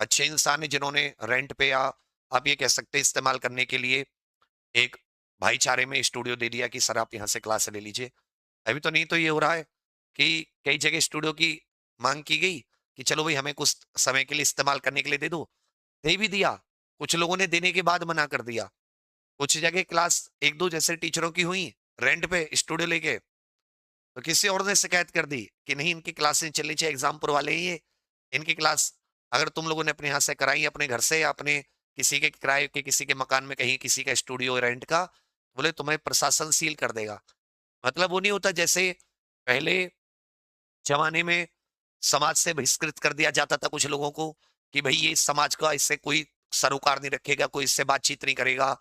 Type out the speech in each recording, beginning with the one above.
अच्छे इंसान हैं जिन्होंने रेंट पे या आप ये कह सकते हैं इस्तेमाल करने के लिए एक भाईचारे में स्टूडियो दे दिया कि सर आप यहाँ से क्लास ले लीजिए। अभी तो नहीं तो ये हो रहा है कि कई जगह स्टूडियो की मांग की गई कि चलो भाई हमें कुछ समय के लिए इस्तेमाल करने के लिए दे दो, दे भी दिया। कुछ लोगों ने देने के बाद मना कर दिया। कुछ जगह क्लास 1-2 जैसे टीचरों की हुई, रेंट पे स्टूडियो लेके, तो किसी और ने शिकायत कर दी कि नहीं इनकी क्लासें चलनी चाहिए, एग्जामपुर वाले ही ये, इनकी क्लास अगर तुम लोगों ने अपने यहाँ से कराई, अपने घर से या अपने किसी के किराए के किसी के मकान में कहीं किसी का स्टूडियो रेंट का, बोले तुम्हें प्रशासन सील कर देगा। मतलब वो नहीं होता जैसे पहले जमाने में समाज से बहिष्कृत कर दिया जाता था कुछ लोगों को कि भाई ये समाज का, इससे कोई सरोकार नहीं रखेगा, कोई इससे बातचीत नहीं करेगा,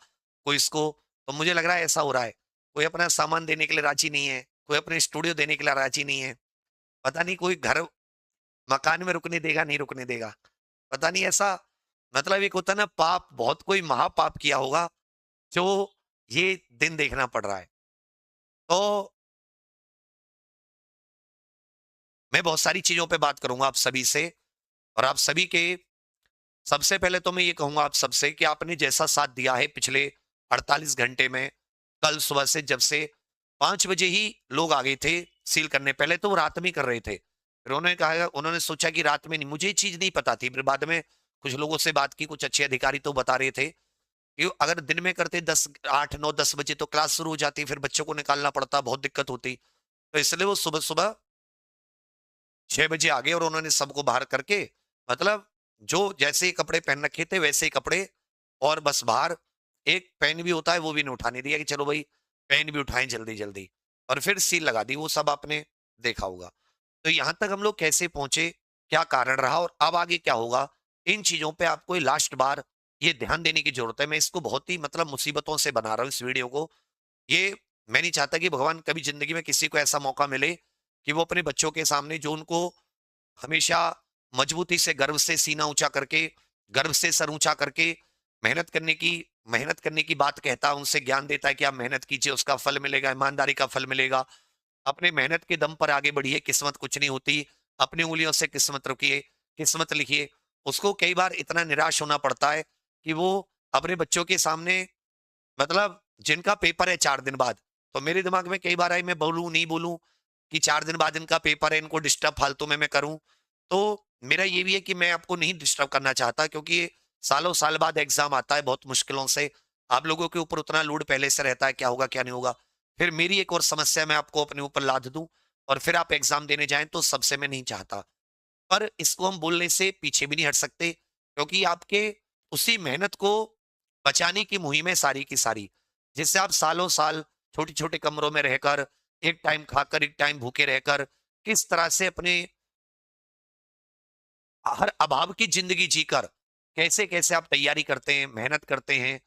कोई इसको, तो मुझे लग रहा है ऐसा हो रहा है। कोई अपना सामान देने के लिए राजी नहीं है, कोई अपने स्टूडियो देने के लिए राजी नहीं है। पता नहीं कोई घर मकान में रुकने देगा, नहीं रुकने देगा। पता नहीं ऐसा, मतलब एक होता है ना पाप, बहुत कोई महापाप किया होगा जो ये दिन देखना पड़ रहा है। तो मैं बहुत सारी चीज़ों पे बात करूँगा आप सभी से और आप सभी के सबसे पहले तो मैं ये कहूँगा आप सबसे कि आपने जैसा साथ दिया है पिछले 48 घंटे में, कल सुबह से जब से 5 बजे ही लोग आ गए थे सील करने, पहले तो वो रात में ही कर रहे थे। फिर उन्होंने कहा, उन्होंने सोचा कि रात में नहीं, मुझे ये चीज़ नहीं पता थी। फिर बाद में कुछ लोगों से बात की, कुछ अच्छे अधिकारी तो बता रहे थे कि अगर दिन में करते 10 8 9 10 बजे तो क्लास शुरू हो जाती, फिर बच्चों को निकालना पड़ता, बहुत दिक्कत होती। तो इसलिए वो सुबह-सुबह 6 बजे आ गए और उन्होंने सबको बाहर करके, मतलब जो जैसे ही कपड़े पहन रखे थे वैसे ही कपड़े, और बस बाहर एक पेन भी होता है वो भी नहीं उठाने दिया कि चलो भाई पेन भी उठाएं जल्दी जल्दी, और फिर सील लगा दी। वो सब आपने देखा होगा। तो यहाँ तक हम लोग कैसे पहुंचे, क्या कारण रहा और अब आगे क्या होगा, इन चीजों पे आपको लास्ट बार ये ध्यान देने की जरूरत है। मैं इसको बहुत ही मतलब मुसीबतों से बना रहा हूँ इस वीडियो को। ये मैं नहीं चाहता कि भगवान कभी जिंदगी में किसी को ऐसा मौका मिले कि वो अपने बच्चों के सामने जो उनको हमेशा मजबूती से गर्व से सीना ऊंचा करके, गर्व से सर ऊंचा करके मेहनत करने की मेहनत करने की बात कहता है, उनसे ज्ञान देता है कि आप मेहनत कीजिए, उसका फल मिलेगा, ईमानदारी का फल मिलेगा। अपने मेहनत के दम पर आगे बढ़िए, किस्मत कुछ नहीं होती। अपनी उंगलियों से किस्मत रुकिए, किस्मत लिखिए। उसको कई बार इतना निराश होना पड़ता है कि वो अपने बच्चों के सामने, मतलब जिनका पेपर है 4 दिन बाद, तो मेरे दिमाग में कई बार आई मैं बोलूँ, नहीं बोलूँ कि 4 दिन बाद इनका पेपर है, इनको डिस्टर्ब फालतू में मैं करूँ। तो मेरा ये भी है कि मैं आपको नहीं डिस्टर्ब करना चाहता क्योंकि ये सालों साल बाद एग्ज़ाम आता है बहुत मुश्किलों से। आप लोगों के ऊपर उतना लोड पहले से रहता है, क्या होगा, क्या नहीं होगा। फिर मेरी एक और समस्या मैं आपको अपने ऊपर लाद दूँ और फिर आप एग्ज़ाम देने जाएँ तो सबसे मैं नहीं चाहता। पर इसको हम बोलने से पीछे भी नहीं हट सकते क्योंकि आपके उसी मेहनत को बचाने की मुहिम है सारी की सारी, जिससे आप सालों साल छोटे छोटे कमरों में रहकर, एक टाइम खाकर एक टाइम भूखे रहकर, किस तरह से अपने हर अभाव की जिंदगी जीकर कैसे कैसे आप तैयारी करते हैं, मेहनत करते हैं।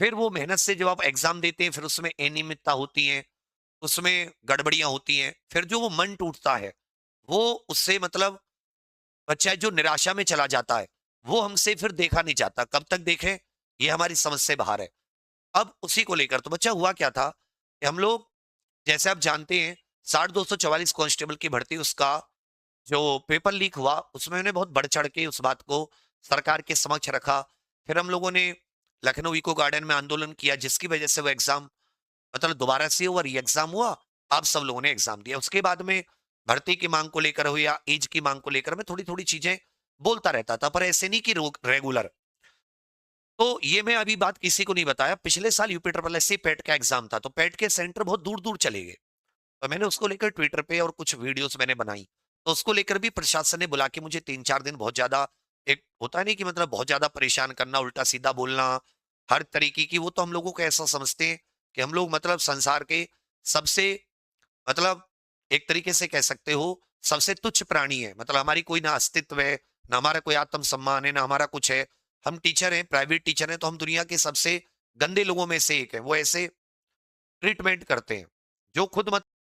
फिर वो मेहनत से जब आप एग्जाम देते हैं फिर उसमें अनियमितता होती है, उसमें गड़बड़ियां होती हैं, फिर जो वो मन टूटता है, वो उससे मतलब बच्चा जो निराशा में चला जाता है, वो हमसे फिर देखा नहीं जाता। कब तक देखें, ये हमारी समझ से बाहर है। अब उसी को लेकर तो बच्चा हुआ क्या था कि हम लोग, जैसे आप जानते हैं, 6244 कांस्टेबल की भर्ती, उसका जो पेपर लीक हुआ उसमें उन्होंने बहुत बढ़ चढ़ के उस बात को सरकार के समक्ष रखा। फिर हम लोगों ने लखनऊ इको गार्डन में आंदोलन किया जिसकी वजह से वो एग्जाम मतलब दोबारा से हुआ, री एग्जाम हुआ। आप सब लोगों ने एग्जाम दिया। उसके बाद में भर्ती की मांग को लेकर हो या एज की मांग को लेकर मैं थोड़ी थोड़ी चीजें बोलता रहता था, पर ऐसे नहीं कि रेगुलर। तो ये मैं अभी बात किसी को नहीं बताया, पिछले साल यूपी ट्रिपल एस सी पेट का एग्जाम था, तो पेट के सेंटर बहुत दूर दूर चले गए। तो मैंने उसको लेकर ट्विटर पे और कुछ वीडियोस मैंने बनाई। तो उसको लेकर भी प्रशासन ने बुला के मुझे 3-4 दिन बहुत ज्यादा, एक होता नहीं कि मतलब बहुत ज्यादा परेशान करना, उल्टा सीधा बोलना, हर तरीके की, वो तो हम लोगों को ऐसा समझते हैं कि हम लोग मतलब संसार के सबसे, मतलब एक तरीके से कह सकते हो सबसे तुच्छ प्राणी है। मतलब हमारी कोई ना अस्तित्व है, ना हमारा कोई आत्मसम्मान है, ना हमारा कुछ है। हम टीचर हैं, प्राइवेट टीचर हैं, तो हम दुनिया के सबसे गंदे लोगों में से एक है। वो ऐसे ट्रीटमेंट करते हैं जो खुद